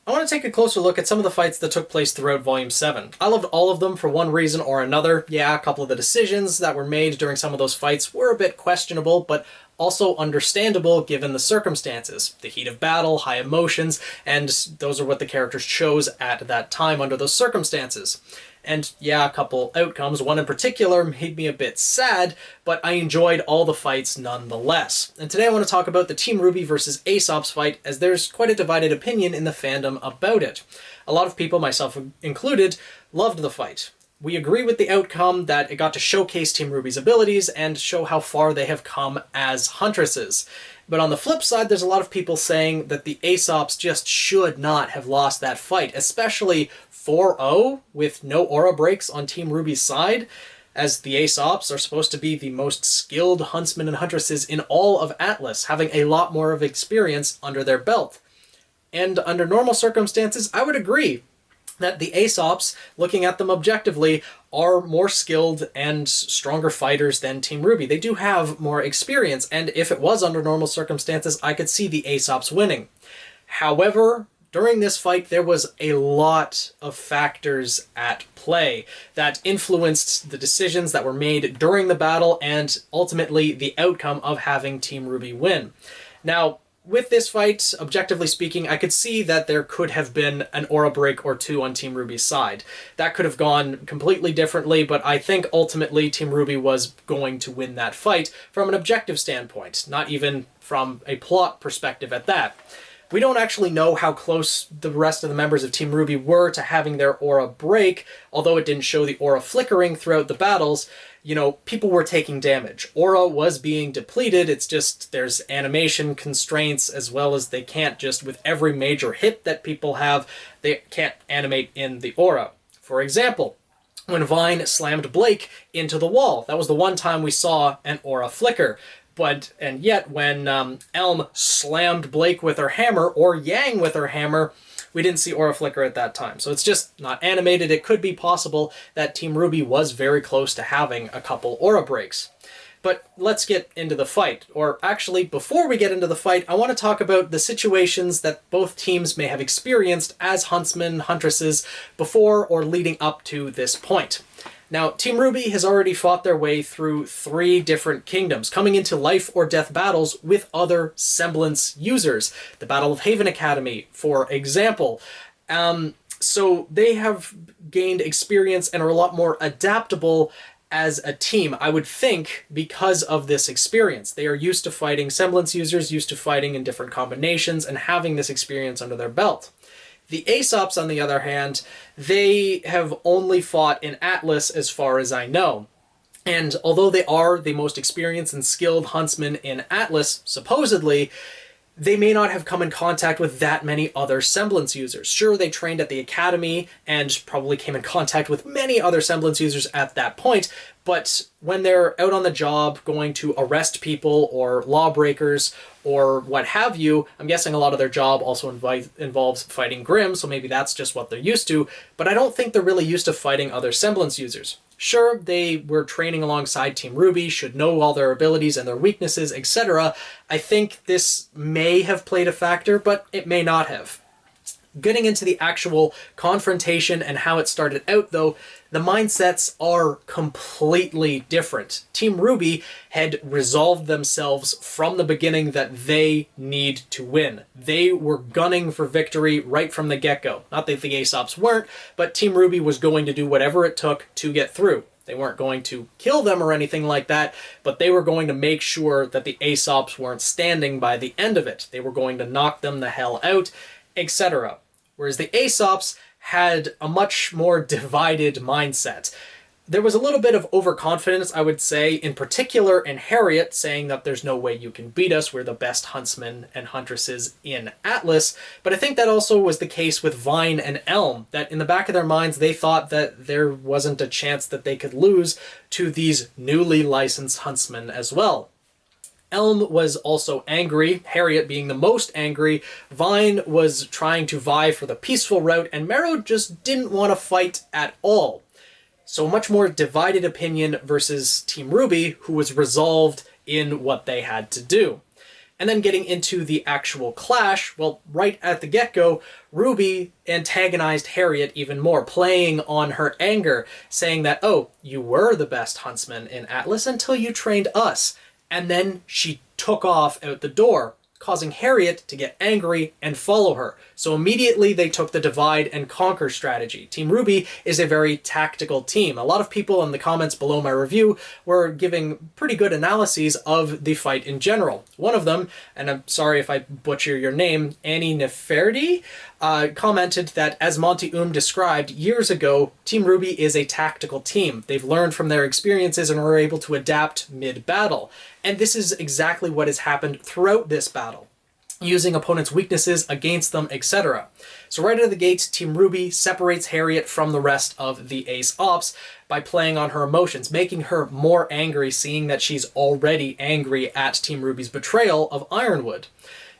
I want to take a closer look at some of the fights that took place throughout Volume 7. I loved all of them for one reason or another. Yeah, a couple of the decisions that were made during some of those fights were a bit questionable, but also understandable given the circumstances. The heat of battle, high emotions, and those are what the characters chose at that time under those circumstances. And yeah, a couple outcomes. One in particular made me a bit sad, but I enjoyed all the fights nonetheless. And today I want to talk about the Team RWBY versus Aesop's fight, as there's quite a divided opinion in the fandom about it. A lot of people, myself included, loved the fight. We agree with the outcome that it got to showcase Team RWBY's abilities and show how far they have come as huntresses. But on the flip side, there's a lot of people saying that the Aesops just should not have lost that fight, especially 4-0 with no aura breaks on Team RWBY's side, as the Aesops are supposed to be the most skilled huntsmen and huntresses in all of Atlas, having a lot more of experience under their belt. And under normal circumstances, I would agree that the Aesops, looking at them objectively, are more skilled and stronger fighters than Team RWBY. They do have more experience, and if it was under normal circumstances, I could see the Aesops winning. However, during this fight, there was a lot of factors at play that influenced the decisions that were made during the battle and ultimately the outcome of having Team RWBY win. Now, with this fight, objectively speaking, I could see that there could have been an aura break or two on Team RWBY's side. That could have gone completely differently, but I think ultimately Team RWBY was going to win that fight from an objective standpoint, not even from a plot perspective at that. We don't actually know how close the rest of the members of Team RWBY were to having their aura break, although it didn't show the aura flickering throughout the battles. You know, people were taking damage. Aura was being depleted, it's just there's animation constraints, as well as they can't just, with every major hit that people have, they can't animate in the aura. For example, when Vine slammed Blake into the wall, that was the one time we saw an aura flicker. And yet, when Elm slammed Blake with her hammer, or Yang with her hammer, we didn't see aura flicker at that time. So it's just not animated. It could be possible that Team RWBY was very close to having a couple aura breaks. But let's get into the fight. Or actually, before we get into the fight, I want to talk about the situations that both teams may have experienced as huntsmen, huntresses, before or leading up to this point. Now, Team RWBY has already fought their way through 3 different kingdoms, coming into life or death battles with other semblance users. The Battle of Haven Academy, for example. So they have gained experience and are a lot more adaptable as a team, I would think, because of this experience. They are used to fighting semblance users, used to fighting in different combinations, and having this experience under their belt. The Aesops, on the other hand, they have only fought in Atlas as far as I know. And although they are the most experienced and skilled huntsmen in Atlas, supposedly, they may not have come in contact with that many other semblance users. Sure, they trained at the academy and probably came in contact with many other semblance users at that point, but when they're out on the job going to arrest people or lawbreakers or what have you, I'm guessing a lot of their job also involves fighting Grimm, so maybe that's just what they're used to, but I don't think they're really used to fighting other semblance users. Sure, they were training alongside Team RWBY, should know all their abilities and their weaknesses, etc. I think this may have played a factor, but it may not have. Getting into the actual confrontation and how it started out, though, the mindsets are completely different. Team RWBY had resolved themselves from the beginning that they need to win. They were gunning for victory right from the get-go. Not that the Aesops weren't, but Team RWBY was going to do whatever it took to get through. They weren't going to kill them or anything like that, but they were going to make sure that the Aesops weren't standing by the end of it. They were going to knock them the hell out, etc. Whereas the Aesops had a much more divided mindset. There was a little bit of overconfidence, I would say, in particular in Harriet, saying that there's no way you can beat us, we're the best huntsmen and huntresses in Atlas. But I think that also was the case with Vine and Elm, that in the back of their minds they thought that there wasn't a chance that they could lose to these newly licensed huntsmen as well. Elm was also angry, Harriet being the most angry. Vine was trying to vie for the peaceful route, and Marrow just didn't want to fight at all. So much more divided opinion versus Team RWBY, who was resolved in what they had to do. And then getting into the actual clash, well, right at the get-go, RWBY antagonized Harriet even more, playing on her anger, saying that, oh, you were the best huntsman in Atlas until you trained us. And then she took off out the door, causing Harriet to get angry and follow her. So immediately they took the divide and conquer strategy. Team RWBY is a very tactical team. A lot of people in the comments below my review were giving pretty good analyses of the fight in general. One of them, and I'm sorry if I butcher your name, Annie Neferdi, commented that, as Monty described years ago, Team RWBY is a tactical team. They've learned from their experiences and are able to adapt mid-battle. And this is exactly what has happened throughout this battle, using opponents' weaknesses against them, etc. So right out of the gate, Team RWBY separates Harriet from the rest of the Ace Ops by playing on her emotions, making her more angry, seeing that she's already angry at Team RWBY's betrayal of Ironwood.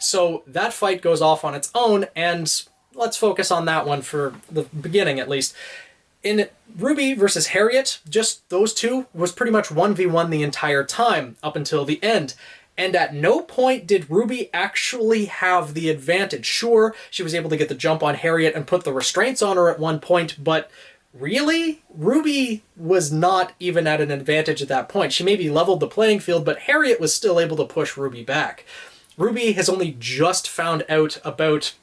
So that fight goes off on its own, and let's focus on that one for the beginning at least. In RWBY versus Harriet, just those two was pretty much 1v1 the entire time, up until the end. And at no point did RWBY actually have the advantage. Sure, she was able to get the jump on Harriet and put the restraints on her at one point, but really? RWBY was not even at an advantage at that point. She maybe leveled the playing field, but Harriet was still able to push RWBY back. RWBY has only just found out about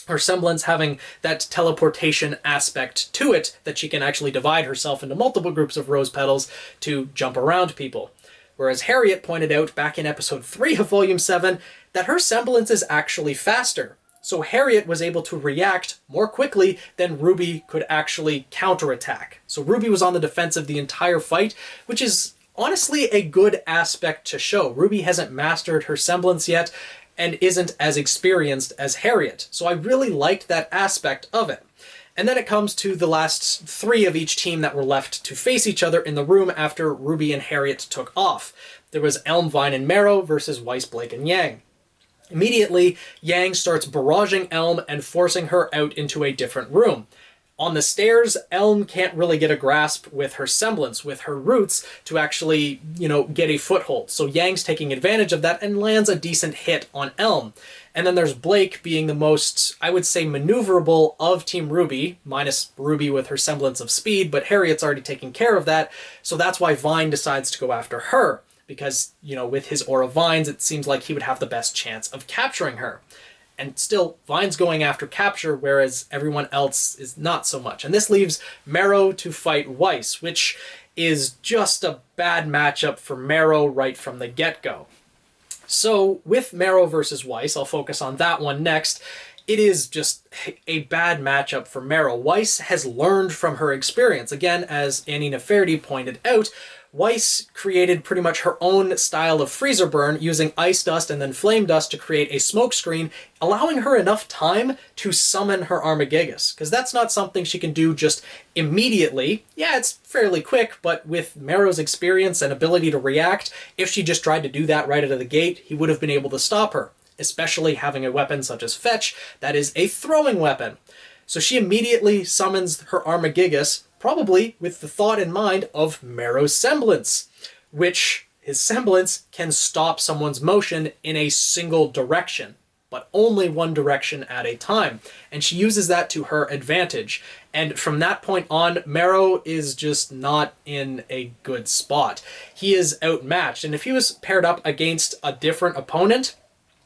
her semblance having that teleportation aspect to it, that she can actually divide herself into multiple groups of rose petals to jump around people. Whereas Harriet pointed out back in episode 3 of Volume 7 that her semblance is actually faster. So Harriet was able to react more quickly than RWBY could actually counterattack. So RWBY was on the defensive the entire fight, which is honestly a good aspect to show. RWBY hasn't mastered her semblance yet, and isn't as experienced as Harriet. So I really liked that aspect of it. And then it comes to the last 3 of each team that were left to face each other in the room after RWBY and Harriet took off. There was Elm, Vine, and Marrow versus Weiss, Blake, and Yang. Immediately, Yang starts barraging Elm and forcing her out into a different room. On the stairs, Elm can't really get a grasp with her semblance, with her roots, to actually, get a foothold. So Yang's taking advantage of that and lands a decent hit on Elm. And then there's Blake being the most, I would say, maneuverable of Team RWBY, minus RWBY with her semblance of speed, but Harriet's already taken care of that, so that's why Vine decides to go after her. Because, with his Aura Vines, it seems like he would have the best chance of capturing her. And still, Vine's going after capture, whereas everyone else is not so much. And this leaves Marrow to fight Weiss, which is just a bad matchup for Marrow right from the get-go. So, with Marrow versus Weiss, I'll focus on that one next. It is just a bad matchup for Marrow. Weiss has learned from her experience. Again, as Annie Neferdi pointed out, Weiss created pretty much her own style of freezer burn using ice dust and then flame dust to create a smoke screen, allowing her enough time to summon her Armagigas, because that's not something she can do just immediately. Yeah, it's fairly quick, but with Marrow's experience and ability to react, if she just tried to do that right out of the gate, he would have been able to stop her, especially having a weapon such as Fetch that is a throwing weapon. So she immediately summons her Armagigas, probably with the thought in mind of Marrow's semblance, which his semblance can stop someone's motion in a single direction, but only one direction at a time. And she uses that to her advantage. And from that point on, Marrow is just not in a good spot. He is outmatched, and if he was paired up against a different opponent,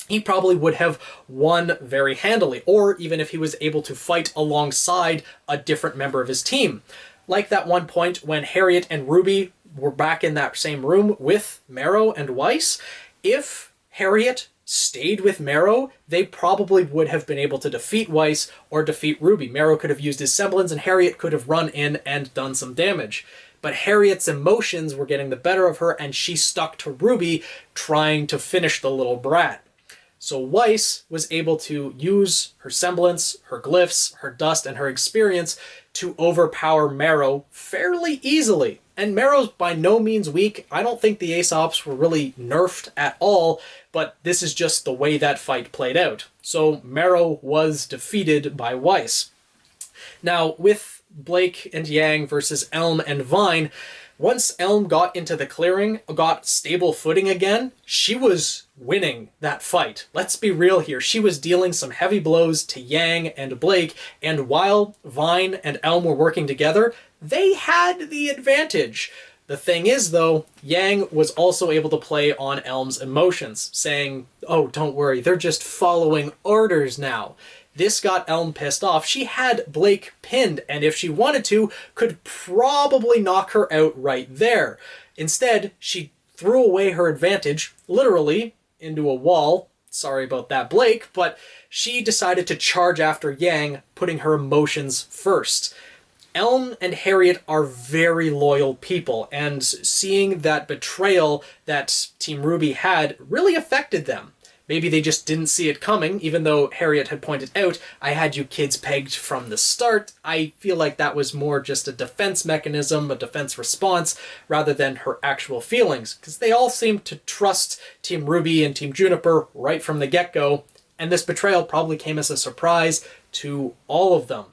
he probably would have won very handily, or even if he was able to fight alongside a different member of his team. Like that one point when Harriet and RWBY were back in that same room with Marrow and Weiss, if Harriet stayed with Marrow, they probably would have been able to defeat Weiss or defeat RWBY. Marrow could have used his semblance and Harriet could have run in and done some damage. But Harriet's emotions were getting the better of her, and she stuck to RWBY, trying to finish the little brat. So Weiss was able to use her semblance, her glyphs, her dust, and her experience to overpower Marrow fairly easily. And Marrow's by no means weak. I don't think the Ace Ops were really nerfed at all, but this is just the way that fight played out. So Marrow was defeated by Weiss. Now, with Blake and Yang versus Elm and Vine, Once Elm got into the clearing, got stable footing again, she was winning that fight. Let's be real here. She was dealing some heavy blows to Yang and Blake, and while Vine and Elm were working together, they had the advantage. The thing is, though, Yang was also able to play on Elm's emotions, saying, "Oh, don't worry, they're just following orders now." This got Elm pissed off. She had Blake pinned, and if she wanted to, could probably knock her out right there. Instead, she threw away her advantage, literally, into a wall. Sorry about that, Blake, but she decided to charge after Yang, putting her emotions first. Elm and Harriet are very loyal people, and seeing that betrayal that Team RWBY had really affected them. Maybe they just didn't see it coming, even though Harriet had pointed out, "I had you kids pegged from the start." I feel like that was more just a defense mechanism, a defense response, rather than her actual feelings, because they all seemed to trust Team RWBY and Team Juniper right from the get-go, and this betrayal probably came as a surprise to all of them.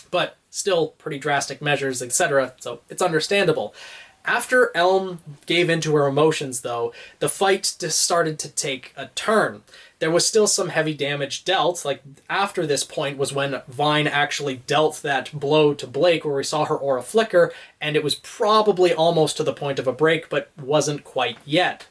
But still pretty drastic measures, etc., so it's understandable. After Elm gave into her emotions, though, the fight just started to take a turn. There was still some heavy damage dealt. Like, after this point was when Vine actually dealt that blow to Blake, where we saw her aura flicker, and it was probably almost to the point of a break, but wasn't quite yet.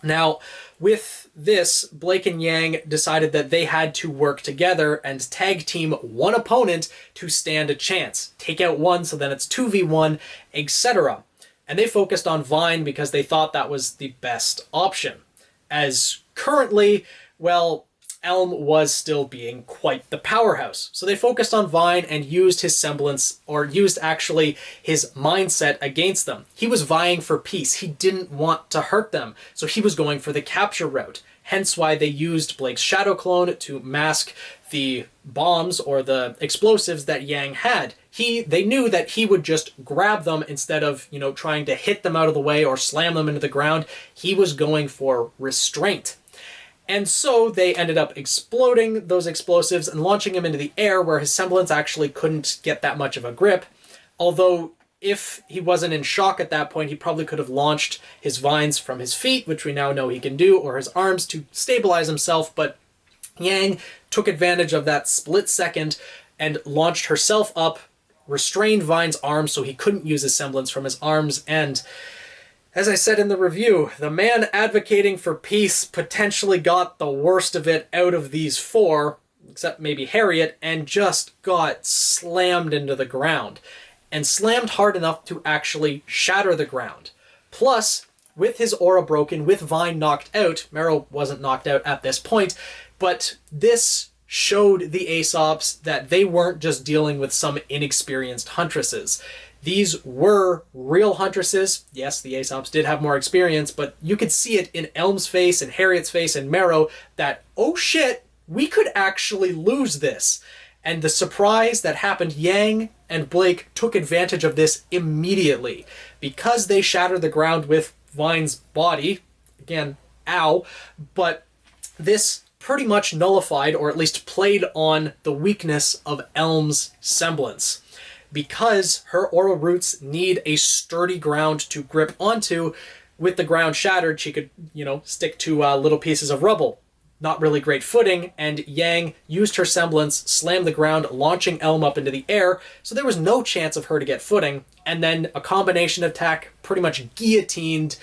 Now, with this, Blake and Yang decided that they had to work together and tag team one opponent to stand a chance. Take out one, so then it's 2v1, etc. And they focused on Vine because they thought that was the best option. As currently, well, Elm was still being quite the powerhouse. So they focused on Vine and used his semblance, or used actually his mindset against them. He was vying for peace. He didn't want to hurt them. So he was going for the capture route. Hence why they used Blake's shadow clone to mask the bombs or the explosives that Yang had. They knew that he would just grab them instead of, trying to hit them out of the way or slam them into the ground. He was going for restraint. And so they ended up exploding those explosives and launching him into the air, where his semblance actually couldn't get that much of a grip. Although, if he wasn't in shock at that point, he probably could have launched his vines from his feet, which we now know he can do, or his arms to stabilize himself, but Yang took advantage of that split second and launched herself up, restrained Vine's arms so he couldn't use his semblance from his arms, and as I said in the review, the man advocating for peace potentially got the worst of it out of these four, except maybe Harriet, and just got slammed into the ground. And slammed hard enough to actually shatter the ground. Plus, with his aura broken, with Vine knocked out, Marrow wasn't knocked out at this point, but this showed the Aesops that they weren't just dealing with some inexperienced huntresses. These were real huntresses. Yes, the Aesops did have more experience, but you could see it in Elm's face and Harriet's face and Marrow that, oh shit, we could actually lose this. And the surprise that happened, Yang and Blake took advantage of this immediately. Because they shattered the ground with Vine's body, again, ow, but this pretty much nullified, or at least played on the weakness of Elm's semblance. Because her aura roots need a sturdy ground to grip onto, with the ground shattered, she could, stick to little pieces of rubble. Not really great footing, and Yang used her semblance, slammed the ground, launching Elm up into the air, so there was no chance of her to get footing, and then a combination attack pretty much guillotined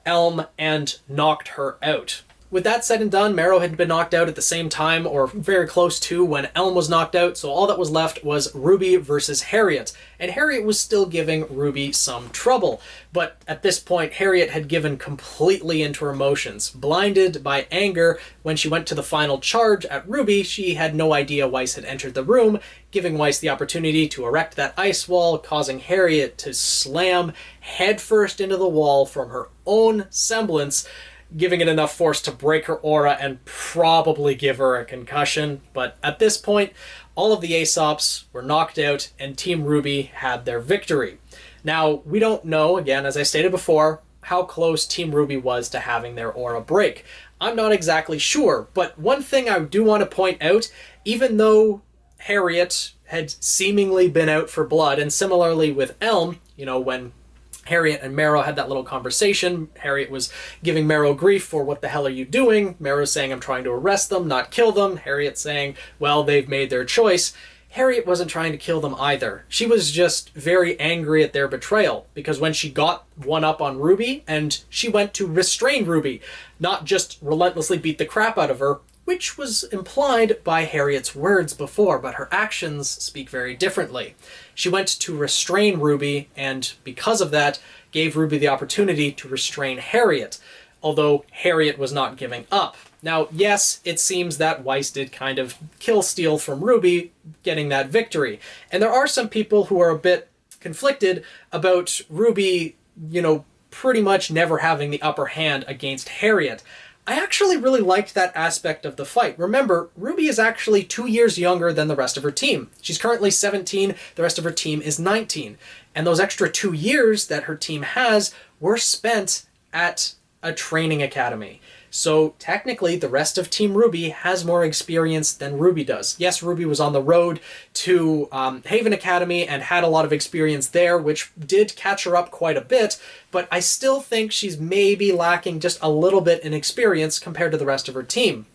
Elm and knocked her out. With that said and done, Marrow had been knocked out at the same time, or very close to, when Elm was knocked out, so all that was left was RWBY versus Harriet. And Harriet was still giving RWBY some trouble, but at this point Harriet had given completely into her emotions. Blinded by anger, when she went to the final charge at RWBY, she had no idea Weiss had entered the room, giving Weiss the opportunity to erect that ice wall, causing Harriet to slam headfirst into the wall from her own semblance, giving it enough force to break her aura and probably give her a concussion. But at this point, all of the Aesops were knocked out and Team RWBY had their victory. Now, we don't know, again, as I stated before, how close Team RWBY was to having their aura break. I'm not exactly sure, but one thing I do want to point out, even though Harriet had seemingly been out for blood, and similarly with Elm, when Harriet and Marrow had that little conversation. Harriet was giving Marrow grief for what the hell are you doing? Marrow saying, I'm trying to arrest them, not kill them. Harriet saying, well, they've made their choice. Harriet wasn't trying to kill them either. She was just very angry at their betrayal, because when she got one up on Ruby and she went to restrain Ruby, not just relentlessly beat the crap out of her, which was implied by Harriet's words before, but her actions speak very differently. She went to restrain Ruby, and because of that, gave Ruby the opportunity to restrain Harriet, although Harriet was not giving up. Now, yes, it seems that Weiss did kind of kill-steal from Ruby, getting that victory. And there are some people who are a bit conflicted about Ruby, pretty much never having the upper hand against Harriet. I actually really liked that aspect of the fight. Remember, Ruby is actually 2 years younger than the rest of her team. She's currently 17, the rest of her team is 19. And those extra 2 years that her team has were spent at a training academy. So technically, the rest of Team RWBY has more experience than Ruby does. Yes, Ruby was on the road to Haven Academy and had a lot of experience there, which did catch her up quite a bit, but I still think she's maybe lacking just a little bit in experience compared to the rest of her team.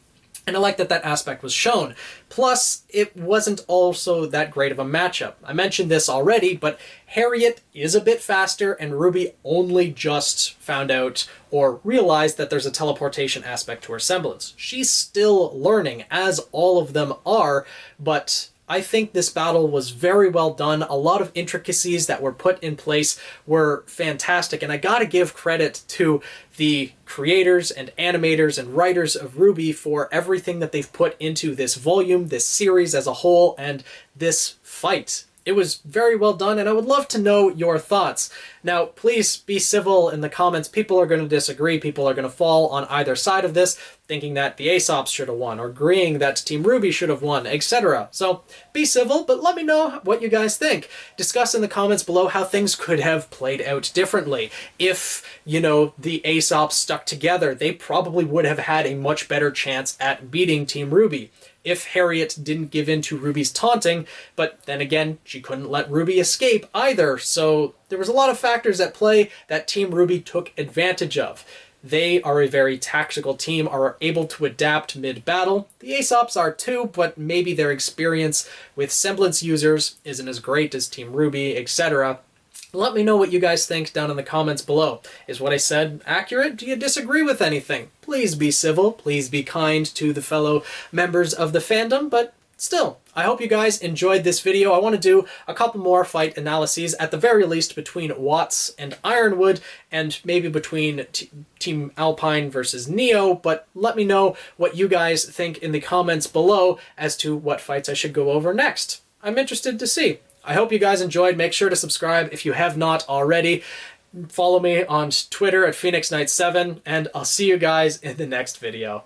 And I like that that aspect was shown. Plus, it wasn't also that great of a matchup. I mentioned this already, but Harriet is a bit faster, and Ruby only just found out or realized that there's a teleportation aspect to her semblance. She's still learning, as all of them are, but I think this battle was very well done. A lot of intricacies that were put in place were fantastic, and I gotta give credit to the creators and animators and writers of RWBY for everything that they've put into this volume, this series as a whole, and this fight. It was very well done, and I would love to know your thoughts. Now, please be civil in the comments. People are going to disagree. People are going to fall on either side of this, thinking that the Aesops should have won, or agreeing that Team RWBY should have won, etc. So, be civil, but let me know what you guys think. Discuss in the comments below how things could have played out differently. If, the Aesops stuck together, they probably would have had a much better chance at beating Team RWBY. If Harriet didn't give in to Ruby's taunting, but then again, she couldn't let Ruby escape either, so there was a lot of factors at play that Team RWBY took advantage of. They are a very tactical team, are able to adapt mid-battle. The Aesops are too, but maybe their experience with semblance users isn't as great as Team RWBY, etc. Let me know what you guys think down in the comments below. Is what I said accurate? Do you disagree with anything? Please be civil, please be kind to the fellow members of the fandom, but still, I hope you guys enjoyed this video. I want to do a couple more fight analyses, at the very least between Watts and Ironwood, and maybe between Team Alpine versus Neo, but let me know what you guys think in the comments below as to what fights I should go over next. I'm interested to see. I hope you guys enjoyed. Make sure to subscribe if you have not already. Follow me on Twitter at PhoenixKnight7, and I'll see you guys in the next video.